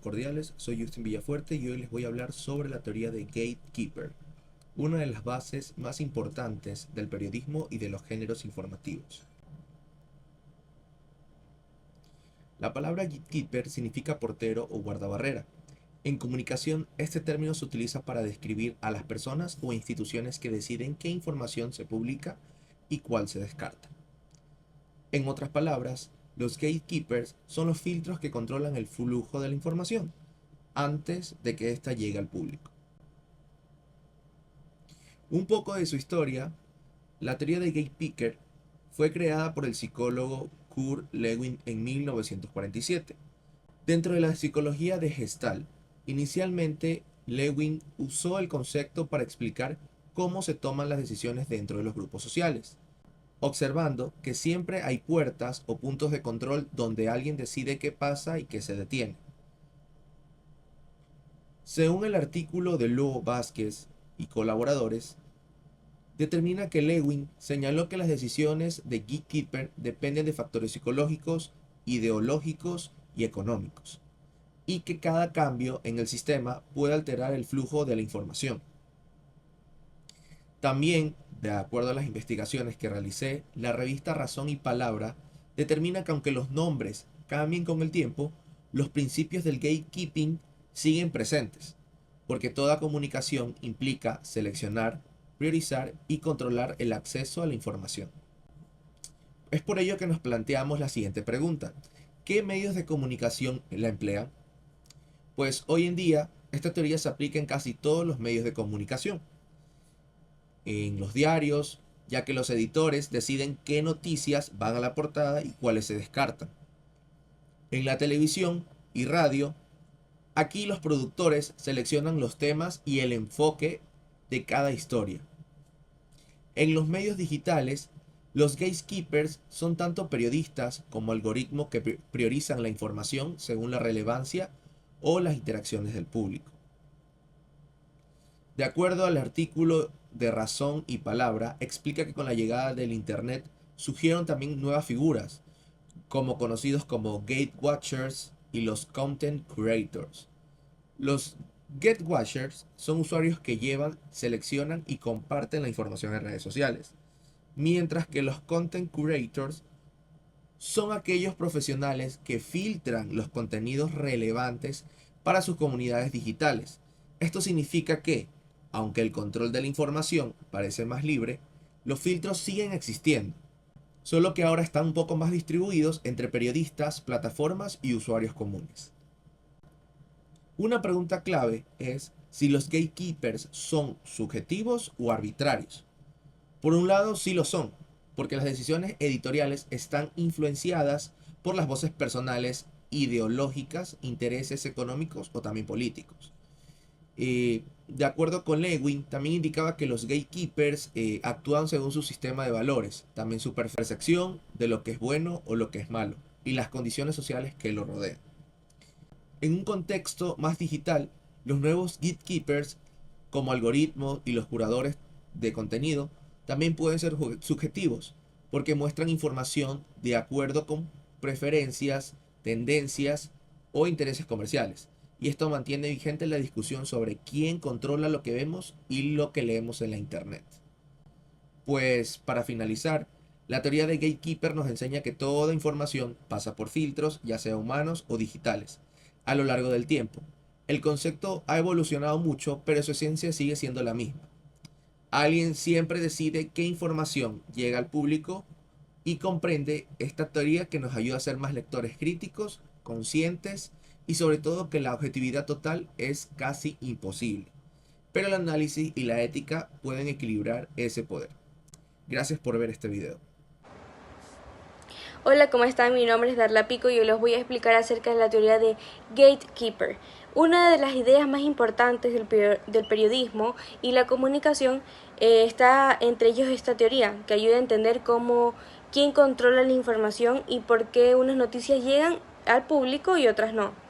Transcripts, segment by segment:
cordiales, soy Justin Villafuerte y hoy les voy a hablar sobre la teoría de Gatekeeper, una de las bases más importantes del periodismo y de los géneros informativos. La palabra Gatekeeper significa portero o guardabarrera. En comunicación, este término se utiliza para describir a las personas o instituciones que deciden qué información se publica y cuál se descarta. En otras palabras, los gatekeepers son los filtros que controlan el flujo de la información antes de que ésta llegue al público. Un poco de su historia, la teoría de Gatekeeper fue creada por el psicólogo Kurt Lewin en 1947. Dentro de la psicología de Gestalt, inicialmente Lewin usó el concepto para explicar cómo se toman las decisiones dentro de los grupos sociales, observando que siempre hay puertas o puntos de control donde alguien decide qué pasa y qué se detiene. Según el artículo de Luo Vázquez y colaboradores, determina que Lewin señaló que las decisiones de Gatekeeper dependen de factores psicológicos, ideológicos y económicos, y que cada cambio en el sistema puede alterar el flujo de la información. También, de acuerdo a las investigaciones que realicé, la revista Razón y Palabra determina que aunque los nombres cambien con el tiempo, los principios del gatekeeping siguen presentes, porque toda comunicación implica seleccionar, priorizar y controlar el acceso a la información. Es por ello que nos planteamos la siguiente pregunta: ¿qué medios de comunicación la emplean? Pues hoy en día esta teoría se aplica en casi todos los medios de comunicación. En los diarios, ya que los editores deciden qué noticias van a la portada y cuáles se descartan. En la televisión y radio, aquí los productores seleccionan los temas y el enfoque de cada historia. En los medios digitales, los gatekeepers son tanto periodistas como algoritmos que priorizan la información según la relevancia o las interacciones del público. De acuerdo al artículo de Razón y Palabra, explica que con la llegada del Internet surgieron también nuevas figuras, como conocidos como Gatewatchers y los Content Curators. Los Gatewatchers son usuarios que llevan, seleccionan y comparten la información en redes sociales, mientras que los Content Curators son aquellos profesionales que filtran los contenidos relevantes para sus comunidades digitales. Esto significa que, aunque el control de la información parece más libre, los filtros siguen existiendo, solo que ahora están un poco más distribuidos entre periodistas, plataformas y usuarios comunes. Una pregunta clave es si los gatekeepers son subjetivos o arbitrarios. Por un lado, sí lo son, porque las decisiones editoriales están influenciadas por las voces personales, ideológicas, intereses económicos o también políticos. De acuerdo con Lewin, también indicaba que los gatekeepers actúan según su sistema de valores, también su percepción de lo que es bueno o lo que es malo, y las condiciones sociales que lo rodean. En un contexto más digital, los nuevos gatekeepers, como algoritmos y los curadores de contenido, también pueden ser subjetivos, porque muestran información de acuerdo con preferencias, tendencias o intereses comerciales. Y esto mantiene vigente la discusión sobre quién controla lo que vemos y lo que leemos en la internet. Pues para finalizar, la teoría de Gatekeeper nos enseña que toda información pasa por filtros, ya sea humanos o digitales, a lo largo del tiempo. El concepto ha evolucionado mucho, pero su esencia sigue siendo la misma. Alguien siempre decide qué información llega al público y comprende esta teoría que nos ayuda a ser más lectores críticos, conscientes y sobre todo que la objetividad total es casi imposible. Pero el análisis y la ética pueden equilibrar ese poder. Gracias por ver este video. Hola, ¿cómo están? Mi nombre es Darla Pico y hoy les voy a explicar acerca de la teoría de Gatekeeper. Una de las ideas más importantes del periodismo y la comunicación está entre ellos esta teoría, que ayuda a entender quién controla la información y por qué unas noticias llegan al público y otras no.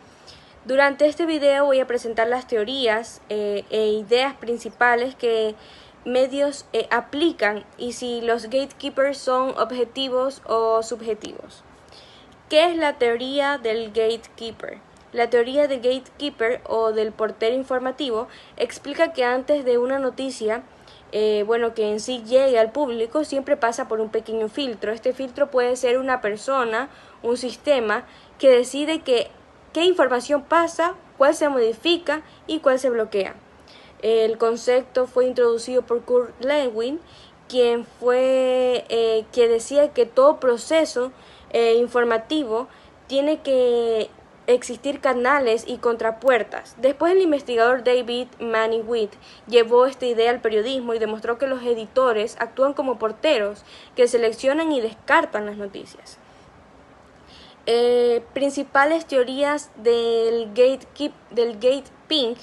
Durante este video voy a presentar las teorías e ideas principales que medios aplican y si los gatekeepers son objetivos o subjetivos. ¿Qué es la teoría del gatekeeper? La teoría del gatekeeper o del portero informativo explica que antes de una noticia, que en sí llegue al público, siempre pasa por un pequeño filtro. Este filtro puede ser una persona, un sistema, que decide qué información pasa, cuál se modifica y cuál se bloquea. El concepto fue introducido por Kurt Lewin, que decía que todo proceso informativo tiene que existir canales y contrapuertas. Después el investigador David Manning-Witt llevó esta idea al periodismo y demostró que los editores actúan como porteros que seleccionan y descartan las noticias. Principales teorías del gateping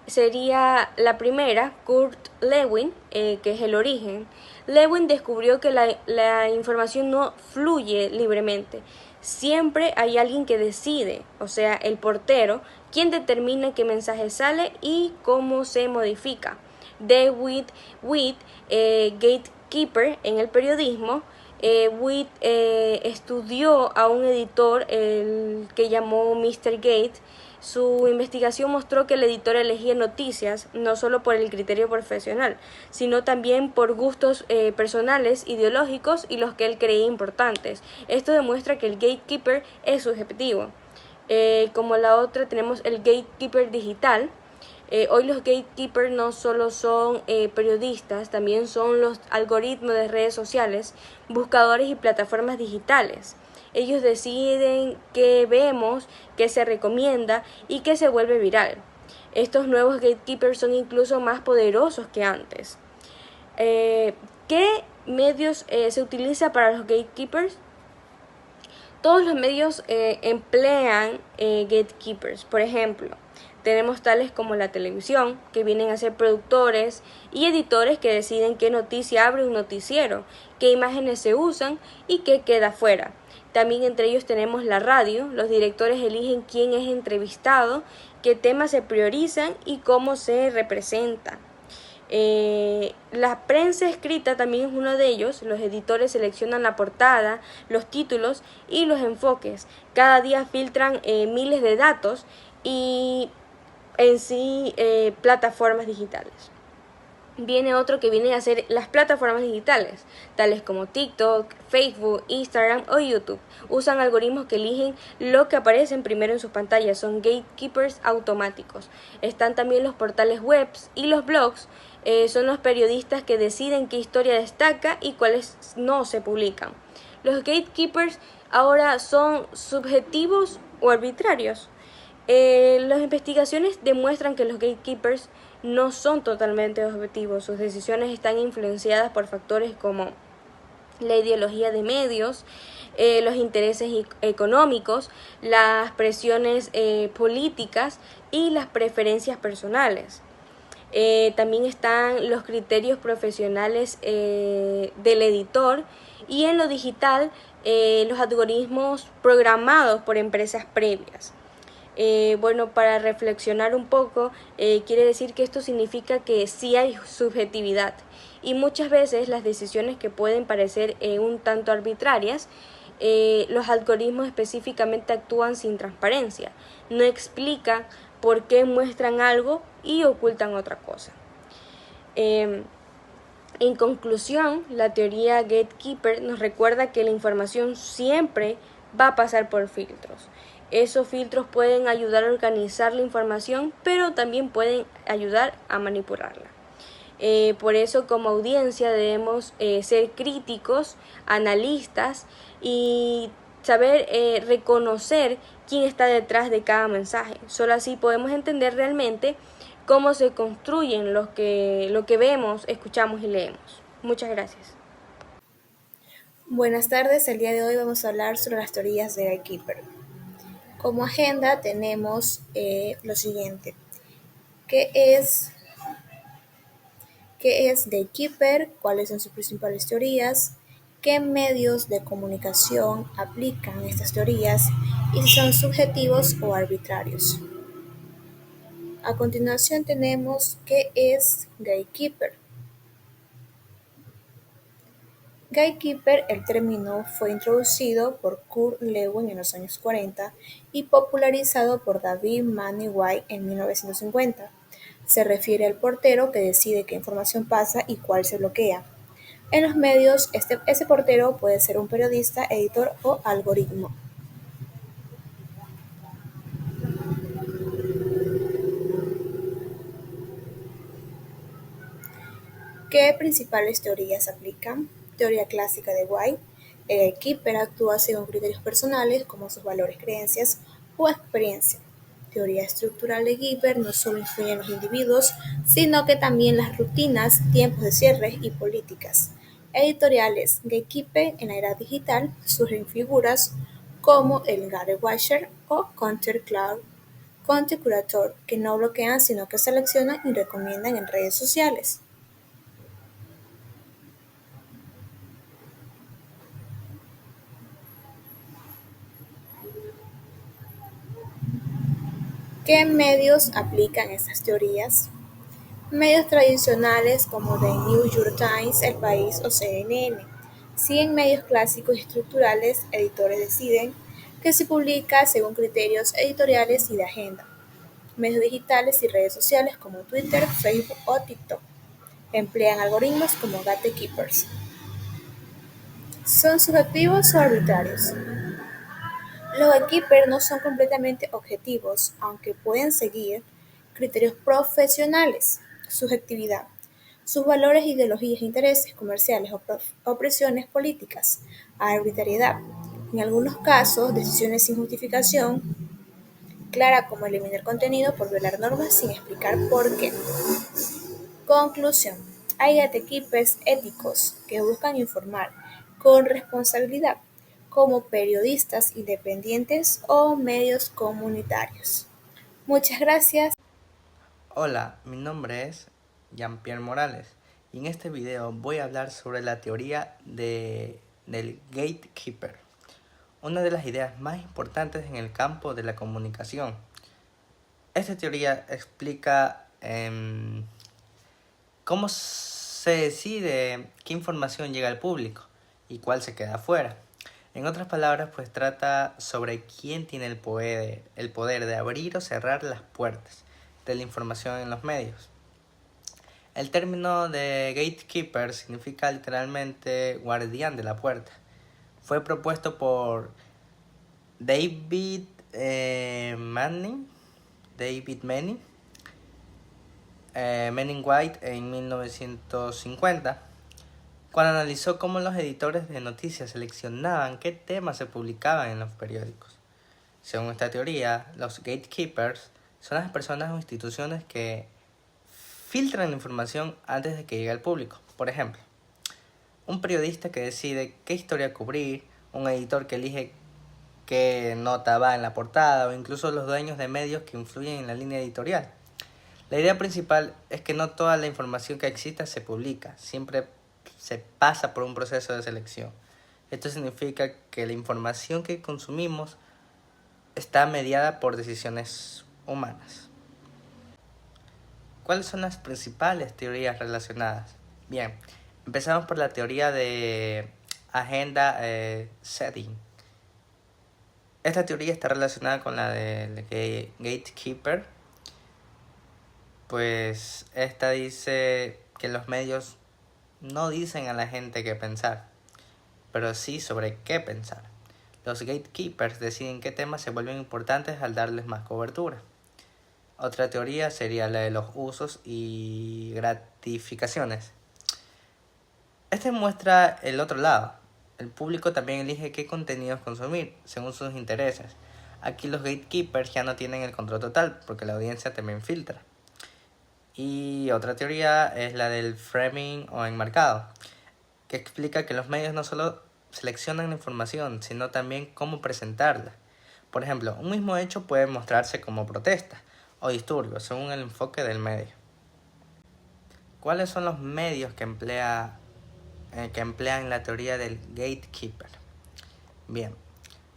sería la primera, Kurt Lewin, que es el origen. Lewin descubrió que la información no fluye libremente. Siempre hay alguien que decide, o sea, el portero, quien determina qué mensaje sale y cómo se modifica. David Witt, gatekeeper en el periodismo, Witt estudió a un editor, el que llamó Mr. Gate. Su investigación mostró que el editor elegía noticias no solo por el criterio profesional, sino también por gustos personales, ideológicos y los que él creía importantes. Esto demuestra que el gatekeeper es subjetivo. Como la otra tenemos el gatekeeper digital. Hoy los gatekeepers no solo son periodistas, también son los algoritmos de redes sociales, buscadores y plataformas digitales. Ellos deciden qué vemos, qué se recomienda y qué se vuelve viral. Estos nuevos gatekeepers son incluso más poderosos que antes. ¿Qué medios se utiliza para los gatekeepers? Todos los medios emplean gatekeepers. Por ejemplo, tenemos tales como la televisión, que vienen a ser productores y editores que deciden qué noticia abre un noticiero, qué imágenes se usan y qué queda fuera. También entre ellos tenemos la radio, los directores eligen quién es entrevistado, qué temas se priorizan y cómo se representa. La prensa escrita también es uno de ellos. Los editores seleccionan la portada, los títulos y los enfoques. Cada día filtran miles de datos y en sí plataformas digitales. Viene otro que viene a ser las plataformas digitales, tales como TikTok, Facebook, Instagram o YouTube. Usan algoritmos que eligen lo que aparece primero en sus pantallas, son gatekeepers automáticos. Están también los portales web y los blogs, son los periodistas que deciden qué historia destaca y cuáles no se publican. Los gatekeepers ahora son subjetivos o arbitrarios. Las investigaciones demuestran que los gatekeepers no son totalmente objetivos. Sus decisiones están influenciadas por factores como la ideología de medios, los intereses económicos, las presiones políticas y las preferencias personales. También están los criterios profesionales del editor y en lo digital los algoritmos programados por empresas previas. Para reflexionar un poco, quiere decir que esto significa que sí hay subjetividad y muchas veces las decisiones que pueden parecer un tanto arbitrarias, los algoritmos específicamente actúan sin transparencia, no explican por qué muestran algo y ocultan otra cosa. En conclusión, la teoría Gatekeeper nos recuerda que la información siempre va a pasar por filtros. Esos filtros pueden ayudar a organizar la información, pero también pueden ayudar a manipularla. Por eso, como audiencia, debemos ser críticos, analistas y saber reconocer quién está detrás de cada mensaje. Solo así podemos entender realmente cómo se construyen lo que vemos, escuchamos y leemos. Muchas gracias. Buenas tardes, el día de hoy vamos a hablar sobre las teorías de Gatekeeper. Como agenda tenemos lo siguiente. ¿Qué es Gatekeeper? ¿Cuáles son sus principales teorías? ¿Qué medios de comunicación aplican estas teorías? Y si son subjetivos o arbitrarios. A continuación tenemos qué es Gatekeeper. Gatekeeper, el término fue introducido por Kurt Lewin en los años 40 y popularizado por David Manning White en 1950. Se refiere al portero que decide qué información pasa y cuál se bloquea. En los medios, ese portero puede ser un periodista, editor o algoritmo. ¿Qué principales teorías aplican? Teoría clásica de White. El gatekeeper actúa según criterios personales como sus valores, creencias o experiencia. Teoría estructural de Gieber no solo influye en los individuos, sino que también las rutinas, tiempos de cierre y políticas. Editoriales Gatekeeper en la era digital surgen figuras como el Gary Washer o Content Curator, que no bloquean sino que seleccionan y recomiendan en redes sociales. ¿Qué medios aplican estas teorías? Medios tradicionales como The New York Times, El País o CNN. Si en medios clásicos y estructurales, editores deciden que se publica según criterios editoriales y de agenda. Medios digitales y redes sociales como Twitter, Facebook o TikTok emplean algoritmos como gatekeepers. ¿Son subjetivos o arbitrarios? Los gatekeepers no son completamente objetivos, aunque pueden seguir criterios profesionales, subjetividad, sus valores, ideologías, intereses comerciales o presiones políticas, arbitrariedad. En algunos casos, decisiones sin justificación clara como eliminar contenido por violar normas sin explicar por qué. Conclusión. Hay gatekeepers éticos que buscan informar con responsabilidad, como periodistas independientes o medios comunitarios. Muchas gracias. Hola, mi nombre es Jean-Pierre Morales y en este video voy a hablar sobre la teoría del gatekeeper, una de las ideas más importantes en el campo de la comunicación. Esta teoría explica cómo se decide qué información llega al público y cuál se queda afuera. En otras palabras, pues trata sobre quién tiene el poder de abrir o cerrar las puertas de la información en los medios. El término de gatekeeper significa literalmente guardián de la puerta. Fue propuesto por David Manning White en 1950, cuando analizó cómo los editores de noticias seleccionaban qué temas se publicaban en los periódicos. Según esta teoría, los gatekeepers son las personas o instituciones que filtran la información antes de que llegue al público. Por ejemplo, un periodista que decide qué historia cubrir, un editor que elige qué nota va en la portada o incluso los dueños de medios que influyen en la línea editorial. La idea principal es que no toda la información que exista se publica, siempre se pasa por un proceso de selección. Esto significa que la información que consumimos está mediada por decisiones humanas. ¿Cuáles son las principales teorías relacionadas? Bien, empezamos por la teoría de agenda setting. Esta teoría está relacionada con la del gatekeeper, pues esta dice que los medios no dicen a la gente qué pensar, pero sí sobre qué pensar. Los gatekeepers deciden qué temas se vuelven importantes al darles más cobertura. Otra teoría sería la de los usos y gratificaciones. Este muestra el otro lado. El público también elige qué contenidos consumir, según sus intereses. Aquí los gatekeepers ya no tienen el control total, porque la audiencia también filtra. Y otra teoría es la del framing o enmarcado, que explica que los medios no solo seleccionan la información, sino también cómo presentarla. Por ejemplo, un mismo hecho puede mostrarse como protesta o disturbio, según el enfoque del medio. ¿Cuáles son los medios que emplean la teoría del gatekeeper? Bien,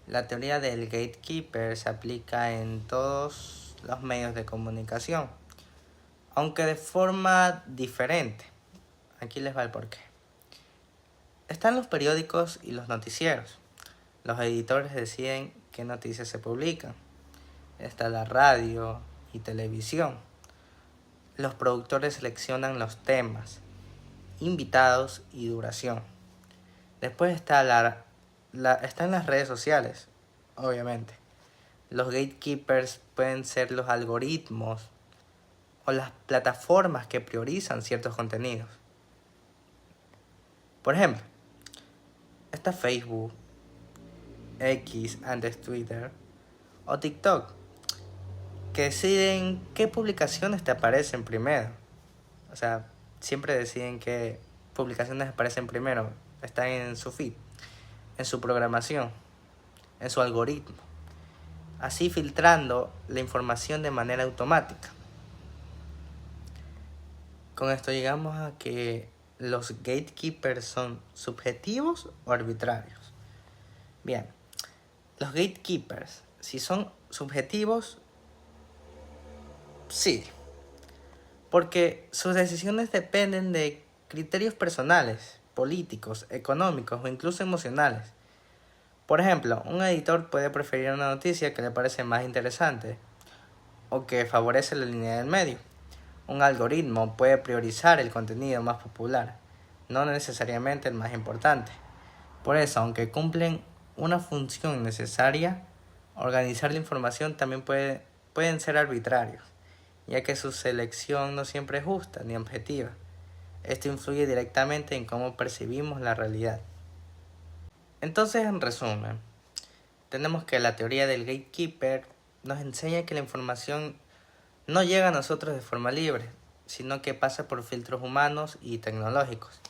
la teoría del gatekeeper se aplica en todos los medios de comunicación, aunque de forma diferente. Aquí les va el porqué. Están los periódicos y los noticieros. Los editores deciden qué noticias se publican. Está la radio y televisión. Los productores seleccionan los temas, invitados y duración. Después están las redes sociales, obviamente. Los gatekeepers pueden ser los algoritmos o las plataformas que priorizan ciertos contenidos. Por ejemplo, está Facebook, X, antes Twitter, o TikTok, que deciden qué publicaciones te aparecen primero. O sea, siempre deciden qué publicaciones aparecen primero. Están en su feed, en su programación, en su algoritmo. Así filtrando la información de manera automática. Con esto llegamos a que los gatekeepers son subjetivos o arbitrarios. Bien, los gatekeepers, si son subjetivos, sí, porque sus decisiones dependen de criterios personales, políticos, económicos o incluso emocionales. Por ejemplo, un editor puede preferir una noticia que le parece más interesante o que favorece la línea del medio. Un algoritmo puede priorizar el contenido más popular, no necesariamente el más importante. Por eso, aunque cumplen una función necesaria, organizar la información también pueden ser arbitrarios, ya que su selección no siempre es justa ni objetiva. Esto influye directamente en cómo percibimos la realidad. Entonces, en resumen, tenemos que la teoría del gatekeeper nos enseña que la información no llega a nosotros de forma libre, sino que pasa por filtros humanos y tecnológicos.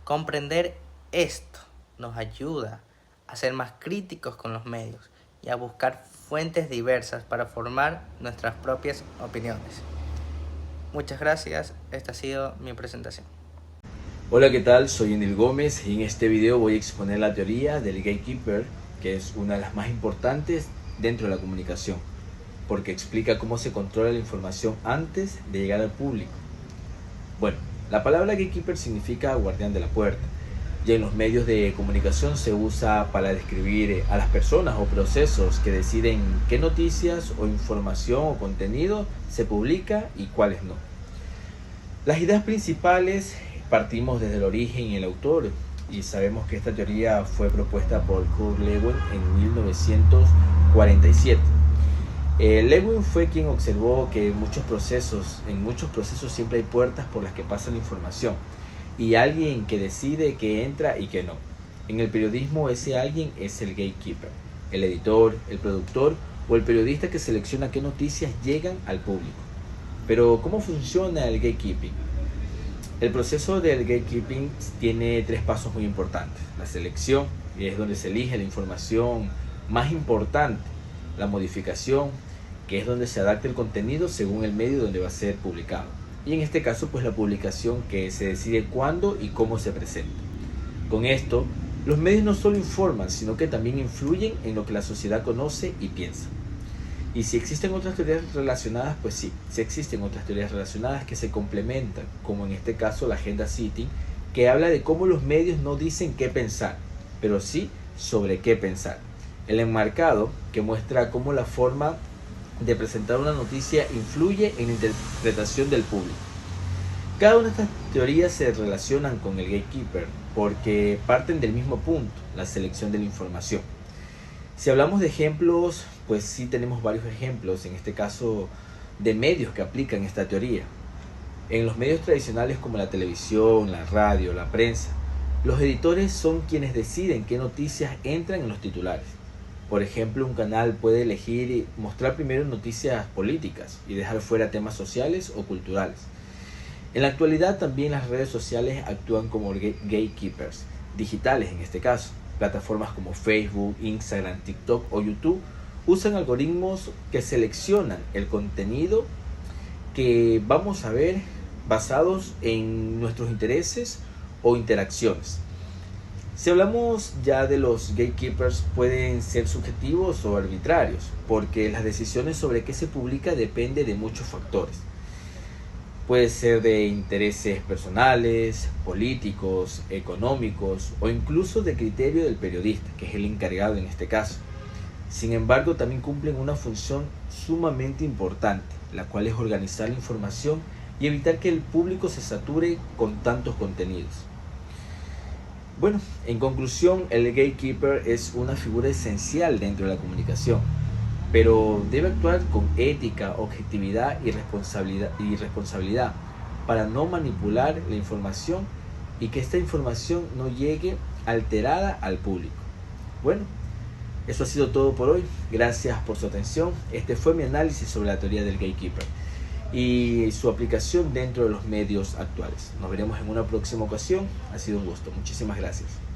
Comprender esto nos ayuda a ser más críticos con los medios y a buscar fuentes diversas para formar nuestras propias opiniones. Muchas gracias, esta ha sido mi presentación. Hola, ¿qué tal? Soy Enil Gómez y en este video voy a exponer la teoría del gatekeeper, que es una de las más importantes dentro de la comunicación, porque explica cómo se controla la información antes de llegar al público. Bueno, la palabra gatekeeper significa guardián de la puerta, y en los medios de comunicación se usa para describir a las personas o procesos que deciden qué noticias o información o contenido se publica y cuáles no. Las ideas principales partimos desde el origen y el autor, y sabemos que esta teoría fue propuesta por Kurt Lewin en 1947. Lewin fue quien observó que en muchos procesos siempre hay puertas por las que pasa la información y alguien que decide que entra y que no. En el periodismo ese alguien es el gatekeeper, el editor, el productor o el periodista que selecciona qué noticias llegan al público. Pero ¿cómo funciona el gatekeeping? El proceso del gatekeeping tiene 3 pasos muy importantes. La selección, que es donde se elige la información más importante. La modificación, que es donde se adapta el contenido según el medio donde va a ser publicado. Y en este caso, pues la publicación, que se decide cuándo y cómo se presenta. Con esto, los medios no solo informan, sino que también influyen en lo que la sociedad conoce y piensa. Y si existen otras teorías relacionadas, pues sí existen otras teorías relacionadas que se complementan, como en este caso la agenda Sitting, que habla de cómo los medios no dicen qué pensar, pero sí sobre qué pensar. El enmarcado, que muestra cómo la forma de presentar una noticia influye en la interpretación del público. Cada una de estas teorías se relacionan con el gatekeeper porque parten del mismo punto, la selección de la información. Si hablamos de ejemplos, pues sí tenemos varios ejemplos, en este caso de medios que aplican esta teoría. En los medios tradicionales como la televisión, la radio, la prensa, los editores son quienes deciden qué noticias entran en los titulares. Por ejemplo, un canal puede elegir mostrar primero noticias políticas y dejar fuera temas sociales o culturales. En la actualidad también las redes sociales actúan como gatekeepers, digitales en este caso. Plataformas como Facebook, Instagram, TikTok o YouTube usan algoritmos que seleccionan el contenido que vamos a ver basados en nuestros intereses o interacciones. Si hablamos ya de los gatekeepers, pueden ser subjetivos o arbitrarios, porque las decisiones sobre qué se publica dependen de muchos factores. Puede ser de intereses personales, políticos, económicos o incluso de criterio del periodista, que es el encargado en este caso. Sin embargo, también cumplen una función sumamente importante, la cual es organizar la información y evitar que el público se sature con tantos contenidos. Bueno, en conclusión, el gatekeeper es una figura esencial dentro de la comunicación, pero debe actuar con ética, objetividad y responsabilidad para no manipular la información y que esta información no llegue alterada al público. Bueno, eso ha sido todo por hoy. Gracias por su atención. Este fue mi análisis sobre la teoría del gatekeeper y su aplicación dentro de los medios actuales. Nos veremos en una próxima ocasión. Ha sido un gusto. Muchísimas gracias.